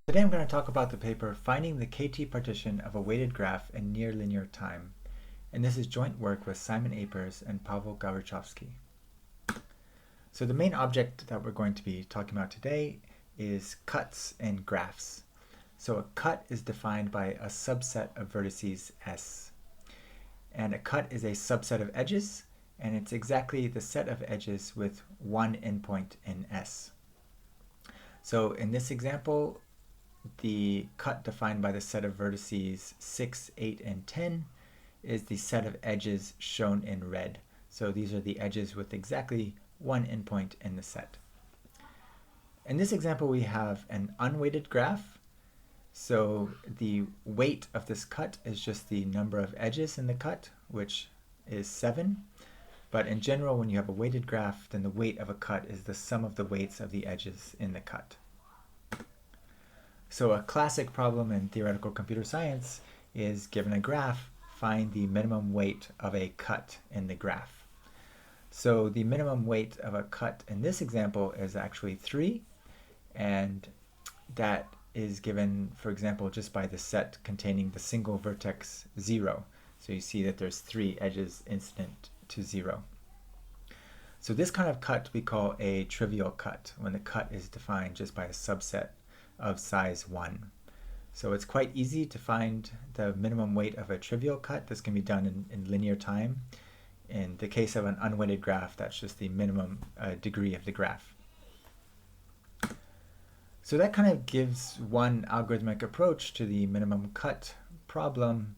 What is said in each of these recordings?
Today I'm going to talk about the paper Finding the KT Partition of a Weighted Graph in Near Linear Time, and this is joint work with Simon Apers and Pavel Gawryczowski. So the main object that we're going to be talking about today is cuts in graphs. So a cut is defined by a subset of vertices S, and a cut is a subset of edges, and it's exactly the set of edges with one endpoint in S. So in this example, the cut defined by the set of vertices 6, 8, and 10 is the set of edges shown in red. So these are the edges with exactly one endpoint in the set. In this example, we have an unweighted graph. So the weight of this cut is just the number of edges in the cut, which is 7. But in general, when you have a weighted graph, then the weight of a cut is the sum of the weights of the edges in the cut. So a classic problem in theoretical computer science is, given a graph, find the minimum weight of a cut in the graph. So the minimum weight of a cut in this example is actually 3, and that is given, for example, just by the set containing the single vertex 0. So you see that there's 3 edges incident to 0. So this kind of cut we call a trivial cut, when the cut is defined just by a subset of size 1. So it's quite easy to find the minimum weight of a trivial cut. This can be done in linear time. In the case of an unweighted graph, that's just the minimum degree of the graph. So that kind of gives one algorithmic approach to the minimum cut problem.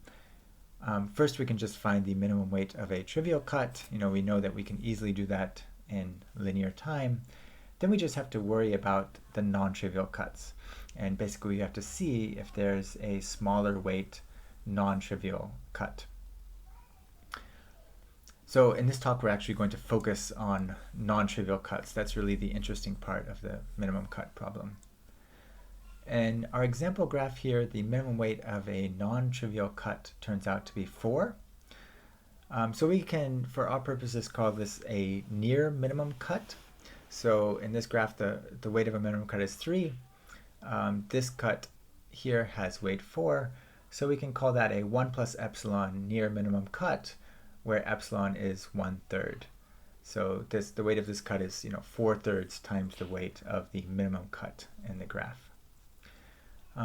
First, we can just find the minimum weight of a trivial cut. We know that we can easily do that in linear time. Then we just have to worry about the non-trivial cuts. And basically, we have to see if there's a smaller weight non-trivial cut. So in this talk, we're actually going to focus on non-trivial cuts. That's really the interesting part of the minimum cut problem. In our example graph here, the minimum weight of a non-trivial cut turns out to be 4. So we can, for our purposes, call this a near minimum cut. So in this graph, the weight of a minimum cut is 3. This cut here has weight 4. So we can call that a 1 plus epsilon near minimum cut, where epsilon is 1/3. So the weight of this cut is 4/3 times the weight of the minimum cut in the graph.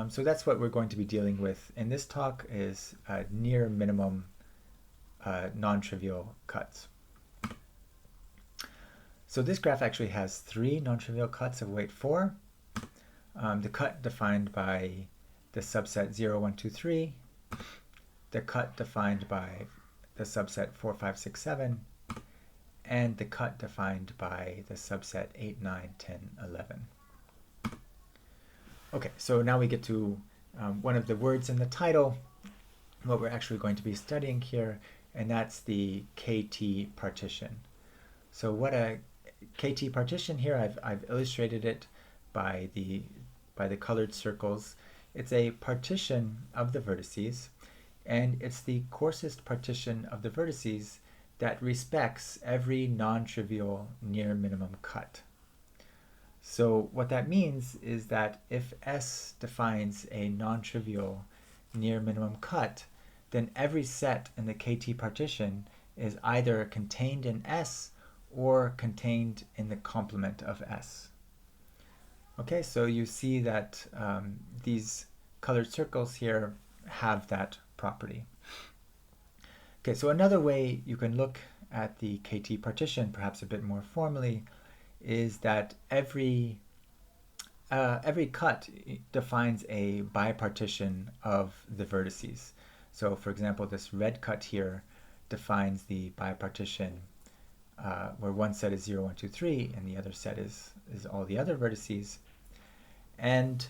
So that's what we're going to be dealing with in this talk, is near minimum non-trivial cuts. So this graph actually has 3 non-trivial cuts of weight 4. The cut defined by the subset 0, 1, 2, 3. The cut defined by the subset 4, 5, 6, 7. And the cut defined by the subset 8, 9, 10, 11. Okay, so now we get to one of the words in the title, what we're actually going to be studying here, and that's the KT partition. So what a KT partition here, I've illustrated it by the colored circles. It's a partition of the vertices, and it's the coarsest partition of the vertices that respects every non-trivial near minimum cut. So what that means is that if S defines a non-trivial near minimum cut, then every set in the KT partition is either contained in S or contained in the complement of S. Okay, so you see that these colored circles here have that property. Okay, so another way you can look at the KT partition, perhaps a bit more formally, is that every cut defines a bipartition of the vertices. So for example, this red cut here defines the bipartition where one set is 0, 1, 2, 3, and the other set is all the other vertices. And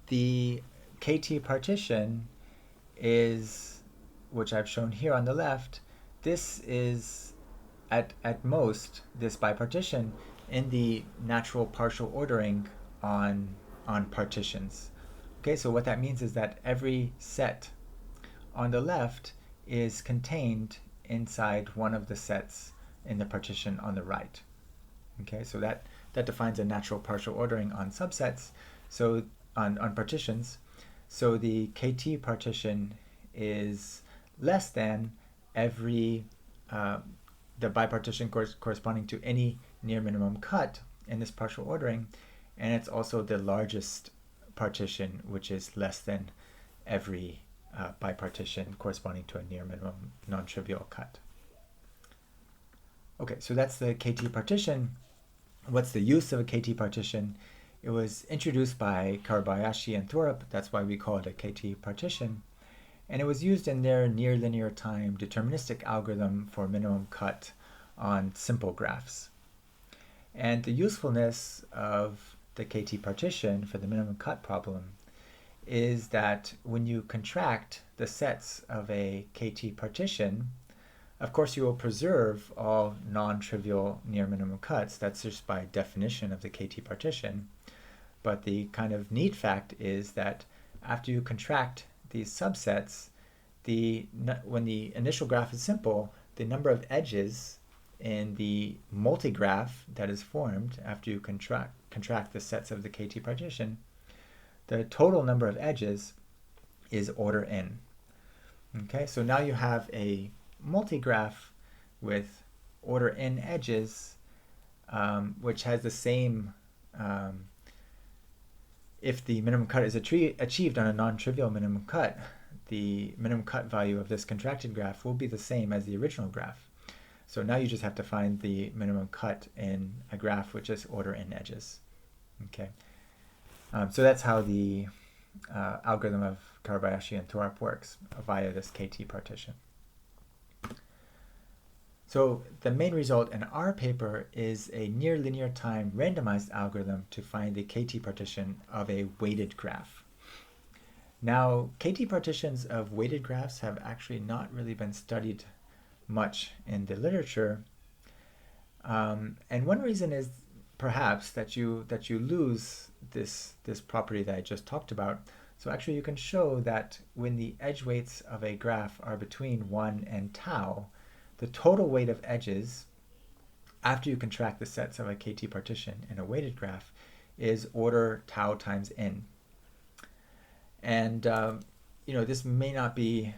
the KT partition is, which I've shown here on the left, this is at most this bipartition in the natural partial ordering on partitions. Okay, so what that means is that every set on the left is contained inside one of the sets in the partition on the right. Okay, so that defines a natural partial ordering on subsets. So on partitions. So the KT partition is less than every the bipartition corresponding to any near minimum cut in this partial ordering, and it's also the largest partition, which is less than every bipartition corresponding to a near minimum non-trivial cut. Okay, so that's the KT partition. What's the use of a KT partition? It was introduced by Kobayashi and Thorup. That's why we call it a KT partition. And it was used in their near linear time deterministic algorithm for minimum cut on simple graphs. And the usefulness of the KT partition for the minimum cut problem is that when you contract the sets of a KT partition, of course you will preserve all non-trivial near minimum cuts. That's just by definition of the KT partition. But the kind of neat fact is that after you contract these subsets, when the initial graph is simple, the number of edges in the multigraph that is formed after you contract the sets of the KT partition, the total number of edges is order n. Okay, so now you have a multigraph with order n edges, which has the same, if the minimum cut is achieved on a non-trivial minimum cut, the minimum cut value of this contracted graph will be the same as the original graph. So now you just have to find the minimum cut in a graph which is order n edges. Okay, so that's how the algorithm of Kobayashi and Thorup works via this KT partition. So the main result in our paper is a near linear time randomized algorithm to find the KT partition of a weighted graph. Now, KT partitions of weighted graphs have actually not really been studied much in the literature. And one reason is perhaps that you lose this property that I just talked about. So actually you can show that when the edge weights of a graph are between 1 and tau, the total weight of edges after you contract the sets of a KT partition in a weighted graph is order tau times n. And this may not be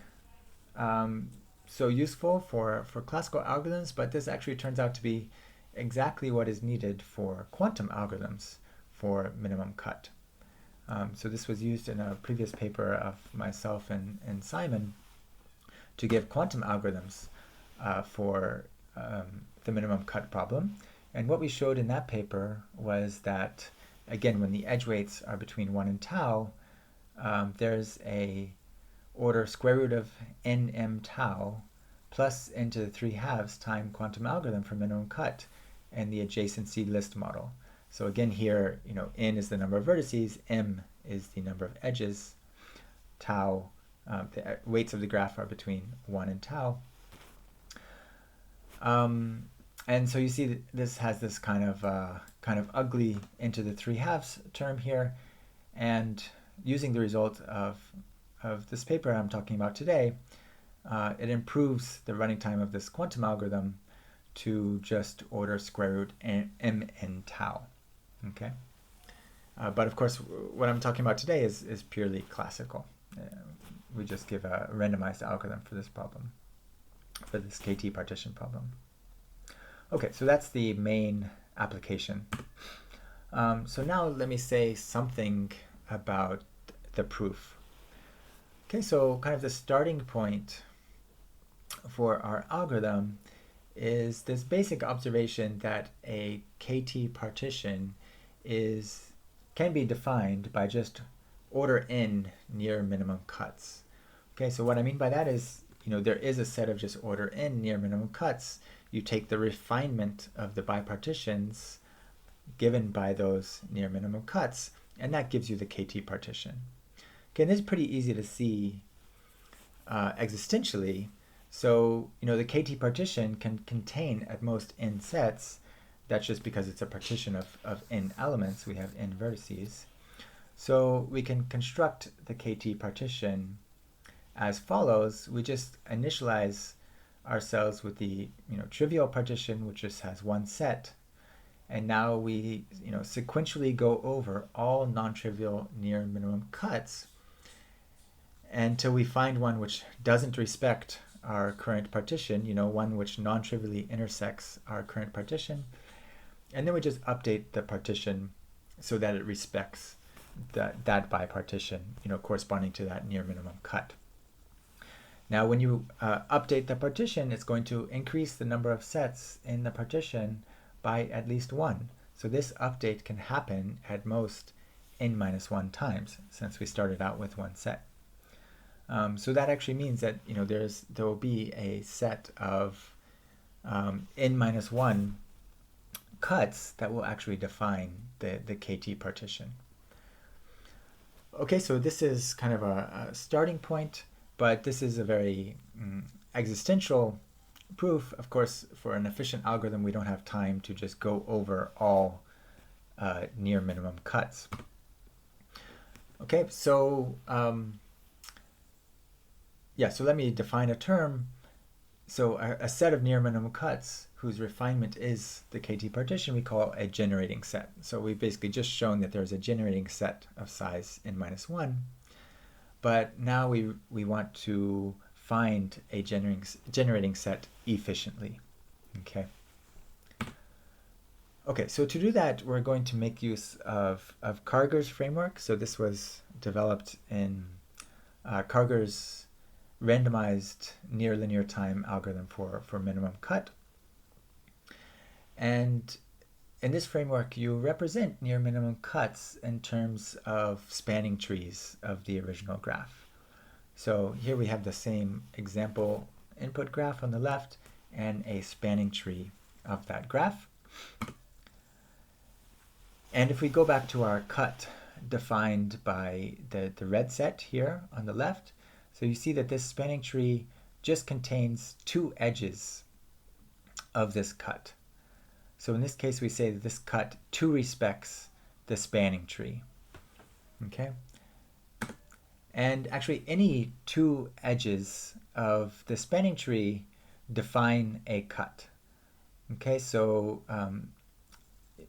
so useful for classical algorithms, but this actually turns out to be exactly what is needed for quantum algorithms for minimum cut. So this was used in a previous paper of myself and Simon to give quantum algorithms for the minimum cut problem. And what we showed in that paper was that, again, when the edge weights are between 1 and tau, there's a order square root of nm tau plus n to the 3/2 time quantum algorithm for minimum cut and the adjacency list model. So again here, n is the number of vertices, m is the number of edges, tau, the weights of the graph are between 1 and tau. And so you see this has this kind of ugly n to the 3/2 term here, and using the result of this paper I'm talking about today, it improves the running time of this quantum algorithm to just order square root mn tau. Okay, but of course what I'm talking about today is purely classical. We just give a randomized algorithm for this problem, for this KT partition problem. Okay, so that's the main application. So now let me say something about the proof. Okay, so kind of the starting point for our algorithm is this basic observation that a KT partition can be defined by just order n near minimum cuts. Okay, so what I mean by that is, there is a set of just order n near minimum cuts. You take the refinement of the bipartitions given by those near minimum cuts, and that gives you the KT partition. Okay, and this is pretty easy to see existentially. So, the KT partition can contain at most n sets. That's just because it's a partition of n elements. We have n vertices. So we can construct the KT partition as follows. We just initialize ourselves with the trivial partition, which just has one set, And now we sequentially go over all non-trivial near minimum cuts until we find one which doesn't respect our current partition, one which non-trivially intersects our current partition. And then we just update the partition so that it respects that bipartition, corresponding to that near minimum cut. Now, when you update the partition, it's going to increase the number of sets in the partition by at least 1. So this update can happen at most n-1 times, since we started out with 1 set. So that actually means that there will be a set of n-1 cuts that will actually define the KT partition. Okay, so this is kind of a starting point, but this is a very existential proof. Of course, for an efficient algorithm, we don't have time to just go over all near minimum cuts. Okay, so so let me define a term. So a set of near minimum cuts whose refinement is the KT partition we call a generating set. So we've basically just shown that there's a generating set of size n-1, but now we want to find a generating set efficiently. Okay, so to do that, we're going to make use of Karger's framework. So this was developed in Karger's randomized near linear time algorithm for minimum cut. And in this framework, you represent near minimum cuts in terms of spanning trees of the original graph. So here we have the same example input graph on the left and a spanning tree of that graph. And if we go back to our cut defined by the red set here on the left, so you see that this spanning tree just contains 2 edges of this cut. So in this case, we say that this cut 2 respects the spanning tree. Okay? And actually, any 2 edges of the spanning tree define a cut. Okay, so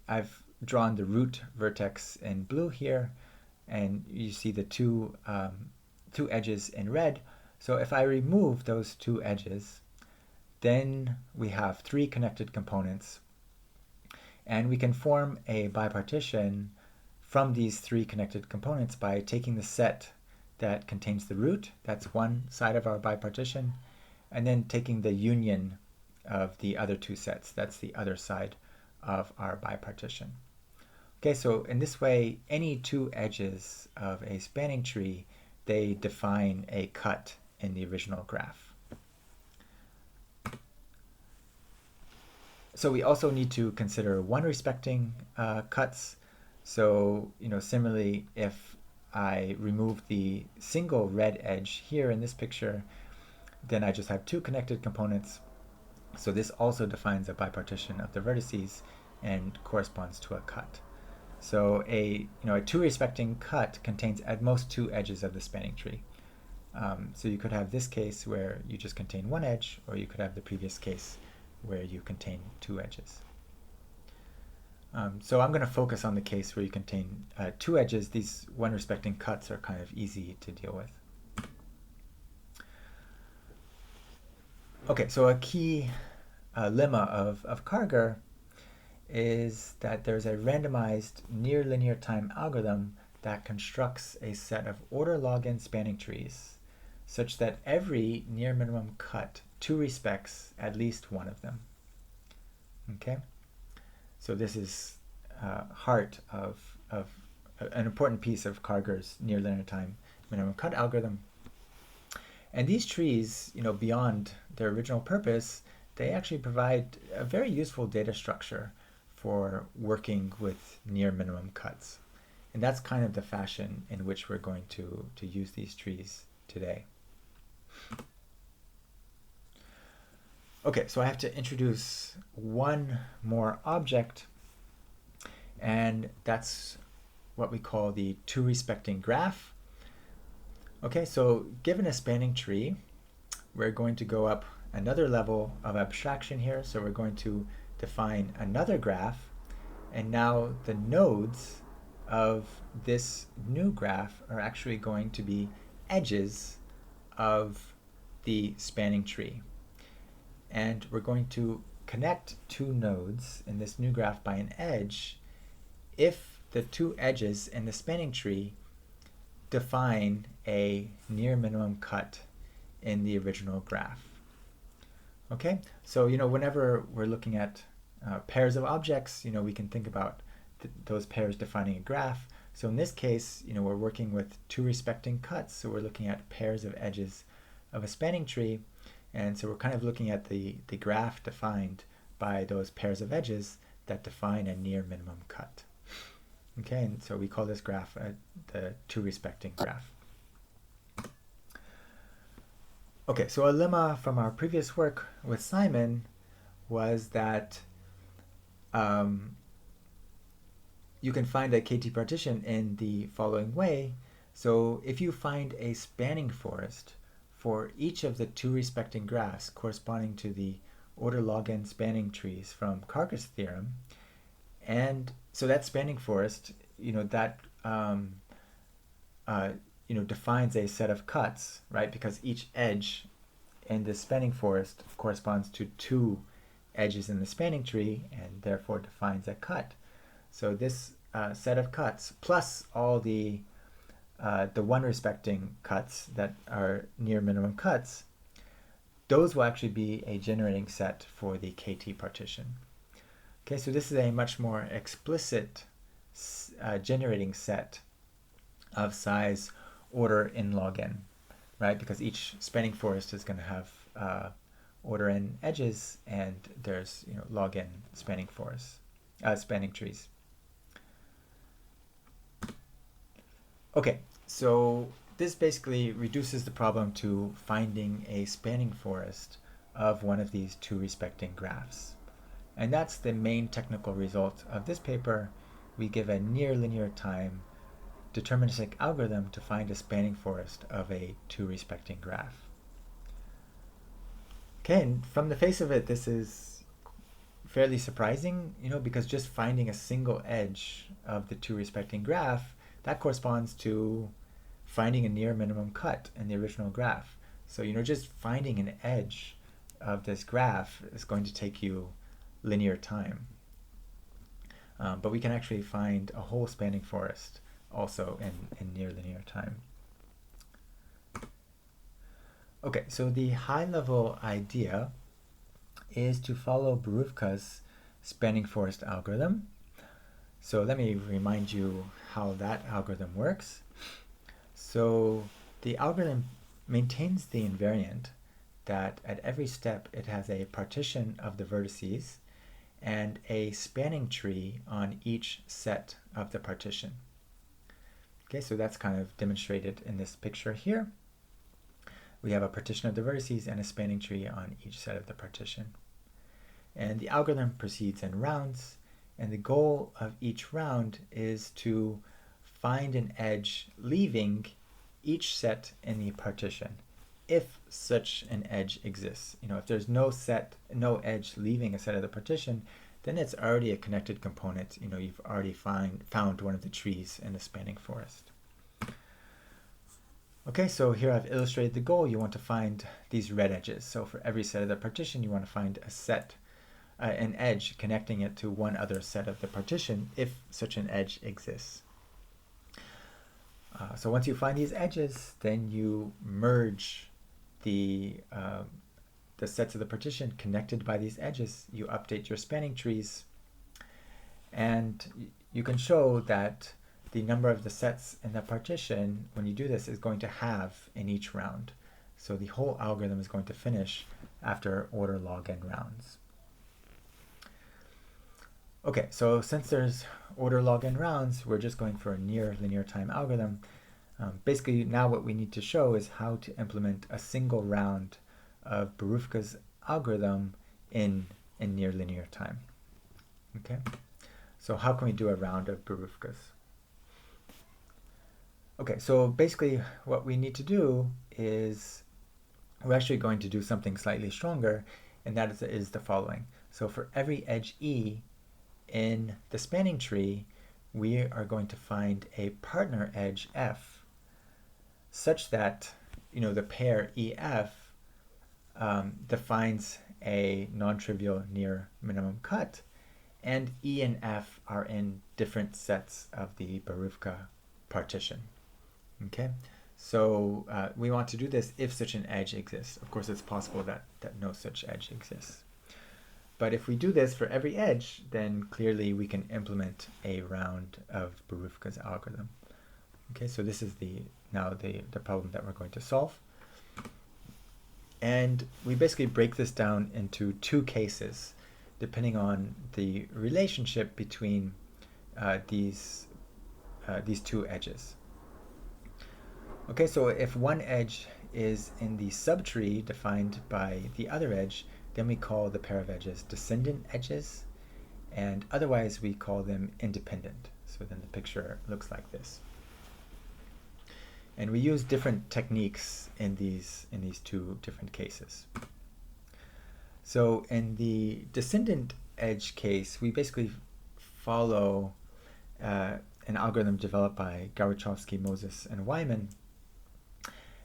I've drawn the root vertex in blue here, and you see the two edges in red. So if I remove those 2 edges, then we have 3 connected components. And we can form a bipartition from these 3 connected components by taking the set that contains the root, that's one side of our bipartition, and then taking the union of the other 2 sets, that's the other side of our bipartition. Okay, so in this way, any 2 edges of a spanning tree, they define a cut in the original graph. So we also need to consider 1 respecting cuts. So, similarly, if I remove the single red edge here in this picture, then I just have 2 connected components. So this also defines a bipartition of the vertices and corresponds to a cut. So a 2 respecting cut contains at most 2 edges of the spanning tree. So you could have this case where you just contain 1 edge, or you could have the previous case where you contain 2 edges. So I'm going to focus on the case where you contain 2 edges. These 1 respecting cuts are kind of easy to deal with. Okay, so a key lemma of Karger is that there's a randomized near linear time algorithm that constructs a set of order log n spanning trees such that every near minimum cut 2 respects at least 1 of them. Okay, so this is heart of an important piece of Karger's near linear time minimum cut algorithm. And these trees, beyond their original purpose, they actually provide a very useful data structure for working with near minimum cuts. And that's kind of the fashion in which we're going to use these trees today. Okay, so I have to introduce 1 more object, and that's what we call the 2 respecting graph. Okay, so given a spanning tree, we're going to go up another level of abstraction here. So we're going to define another graph And now the nodes of this new graph are actually going to be edges of the spanning tree. And we're going to connect two nodes in this new graph by an edge if the two edges in the spanning tree define a near minimum cut in the original graph. Okay, so whenever we're looking at pairs of objects, we can think about those pairs defining a graph. So in this case, we're working with two respecting cuts, so we're looking at pairs of edges of a spanning tree, and so we're kind of looking at the graph defined by those pairs of edges that define a near minimum cut. Okay, and so we call this graph the two respecting graph. Okay, so a lemma from our previous work with Simon was that you can find a KT partition in the following way. So if you find a spanning forest for each of the two respecting graphs corresponding to the order log n spanning trees from Karga's theorem, and so that spanning forest, that defines a set of cuts, right? Because each edge in the spanning forest corresponds to two edges in the spanning tree and therefore defines a cut. So this set of cuts plus all the one respecting cuts that are near minimum cuts, those will actually be a generating set for the KT partition. Okay, so this is a much more explicit generating set of size order n log n, right? Because each spanning forest is going to have order n edges, and there's log n spanning forests, spanning trees. Okay, so this basically reduces the problem to finding a spanning forest of one of these two respecting graphs. And that's the main technical result of this paper. We give a near linear time deterministic algorithm to find a spanning forest of a two respecting graph. Okay, and from the face of it, this is fairly surprising, because just finding a single edge of the two respecting graph, that corresponds to finding a near minimum cut in the original graph. So, just finding an edge of this graph is going to take you linear time. But we can actually find a whole spanning forest also in near linear time. Okay, so the high-level idea is to follow Borufka's spanning forest algorithm. So let me remind you how that algorithm works. So the algorithm maintains the invariant that at every step it has a partition of the vertices and a spanning tree on each set of the partition. Okay, so that's kind of demonstrated in this picture here. We have a partition of the vertices and a spanning tree on each set of the partition. And the algorithm proceeds in rounds, and the goal of each round is to find an edge leaving each set in the partition, if such an edge exists. If there's no edge leaving a set of the partition, then it's already a connected component. You've already found one of the trees in the spanning forest. Okay, so here I've illustrated the goal. You want to find these red edges. So for every set of the partition, you want to find an edge connecting it to one other set of the partition, if such an edge exists. So once you find these edges, then you merge the sets of the partition connected by these edges. You update your spanning trees, and you can show that the number of the sets in the partition, when you do this, is going to halve in each round. So the whole algorithm is going to finish after order log n rounds. Okay, so since there's order log n rounds, we're just going for a near linear time algorithm. Basically, now what we need to show is how to implement a single round of Borufka's algorithm in near linear time. Okay, so how can we do a round of Borufka's? Okay, so basically what we need to do is we're actually going to do something slightly stronger, and that is the following. So for every edge E in the spanning tree, we are going to find a partner edge F such that, the pair EF defines a non-trivial near minimum cut, and E and F are in different sets of the Boruvka partition. Okay, so we want to do this if such an edge exists. Of course, it's possible that no such edge exists. But if we do this for every edge, then clearly we can implement a round of Boruvka's algorithm. Okay, so this is now the problem that we're going to solve. And we basically break this down into two cases, depending on the relationship between these two edges. Okay, so if one edge is in the subtree defined by the other edge, then we call the pair of edges descendant edges, and otherwise we call them independent. So then the picture looks like this. And we use different techniques in these two different cases. So in the descendant edge case, we basically follow an algorithm developed by Gawryczowski, Moses, and Wyman.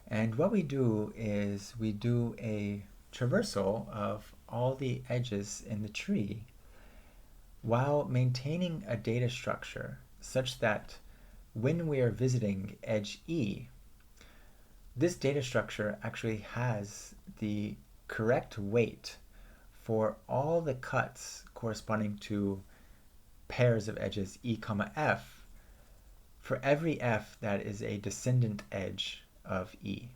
And what we do is we do a traversal of all the edges in the tree while maintaining a data structure such that when we are visiting edge E, this data structure actually has the correct weight for all the cuts corresponding to pairs of edges E, F for every F that is a descendant edge of E.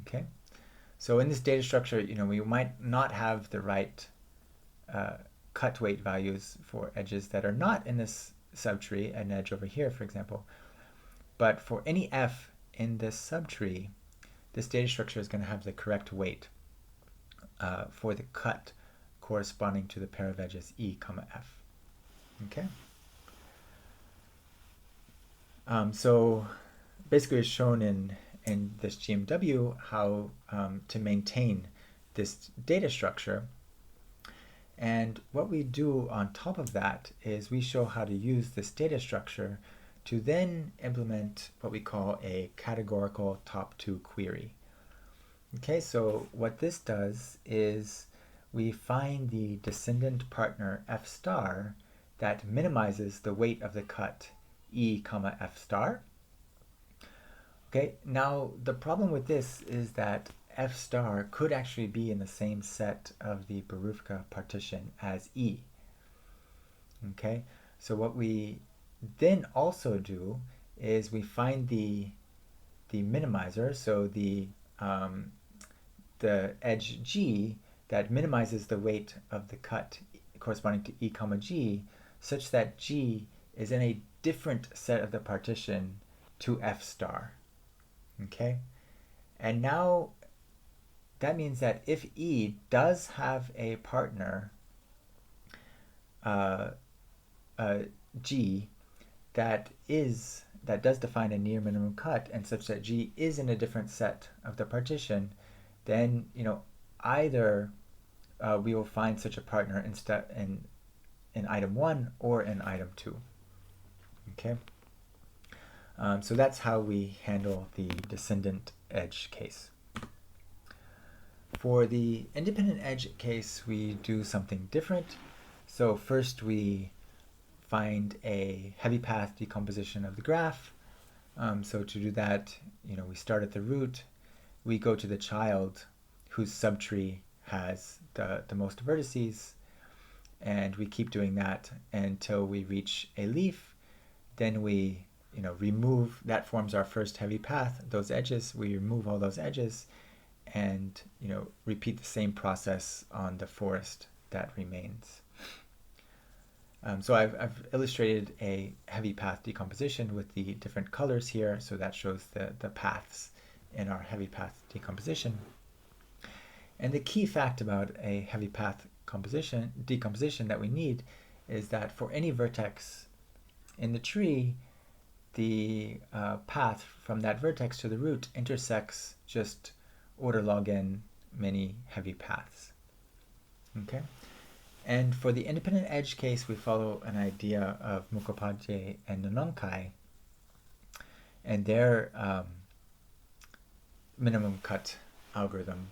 Okay? So in this data structure, we might not have the right cut weight values for edges that are not in this subtree, an edge over here, for example. But for any F in this subtree, this data structure is going to have the correct weight for the cut corresponding to the pair of edges E, F. Okay? So basically it's shown in this GMW how to maintain this data structure. And what we do on top of that is we show how to use this data structure to then implement what we call a categorical top-2 query. Okay, so what this does is we find the descendant partner F star that minimizes the weight of the cut E, F star. Okay, now the problem with this is that F star could actually be in the same set of the Boruvka partition as E. Okay, so what we then also do is we find the minimizer, so the edge G that minimizes the weight of the cut corresponding to E, G, such that G is in a different set of the partition to F star. Okay, and now that means that if E does have a partner G that does define a near minimum cut, and such that G is in a different set of the partition, then either we will find such a partner instead in item 1 or in item 2. Okay. So that's how we handle the descendant edge case. For the independent edge case, we do something different. So first we find a heavy path decomposition of the graph. So to do that, we start at the root, we go to the child whose subtree has the most vertices, and we keep doing that until we reach a leaf. Then we remove, that forms our first heavy path, those edges, we remove all those edges, and repeat the same process on the forest that remains. So I've illustrated a heavy path decomposition with the different colors here, so that shows the paths in our heavy path decomposition. And the key fact about a heavy path decomposition that we need is that for any vertex in the tree, the path from that vertex to the root intersects just order log n many heavy paths. Okay, And for the independent edge case, we follow an idea of Mukhopadhyay and Nonkai and their minimum cut algorithm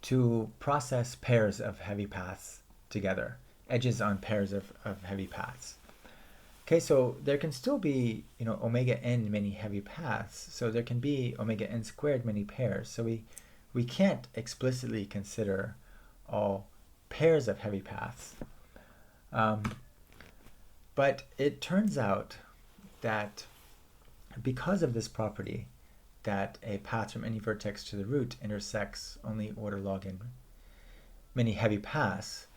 to process pairs of heavy paths together, edges on pairs of heavy paths. Okay, so there can still be, omega n many heavy paths, so there can be omega n squared many pairs. So we can't explicitly consider all pairs of heavy paths. But it turns out that because of this property, that a path from any vertex to the root intersects only order log n many heavy paths,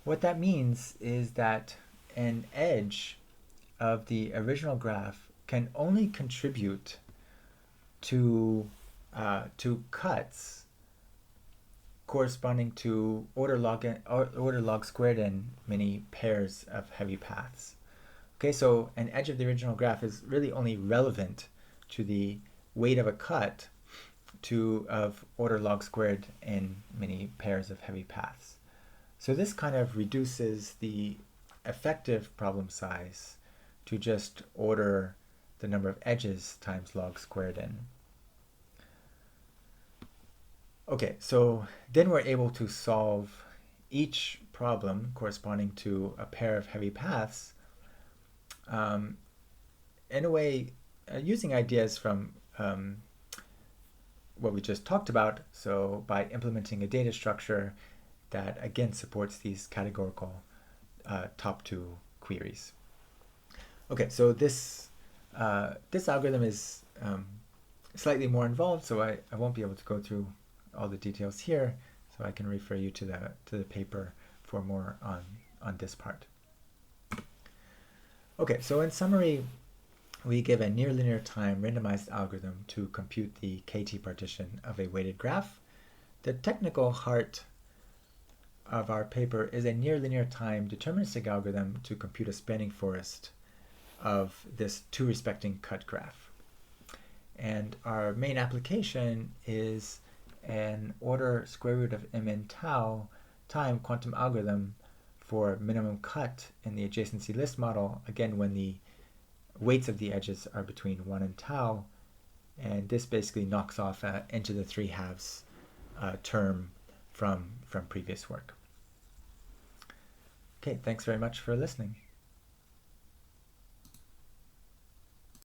what that means is that an edge of the original graph can only contribute to cuts corresponding to order log squared n many pairs of heavy paths. Okay, so an edge of the original graph is really only relevant to the weight of a cut of order log squared n many pairs of heavy paths. So this kind of reduces the effective problem size to just order the number of edges times log squared n. Okay, so then we're able to solve each problem corresponding to a pair of heavy paths in a way using ideas from what we just talked about, so by implementing a data structure that again supports these categorical top two queries. Okay, so this algorithm is slightly more involved, so I won't be able to go through all the details here, so I can refer you to the paper for more on this part. Okay, so in summary, we give a near linear time randomized algorithm to compute the KT partition of a weighted graph. The technical heart of our paper is a near linear time deterministic algorithm to compute a spanning forest of this two respecting cut graph. And our main application is an order square root of mn tau time quantum algorithm for minimum cut in the adjacency list model, again when the weights of the edges are between 1 and tau, and this basically knocks off n to the 3/2 term from previous work. Okay, thanks very much for listening.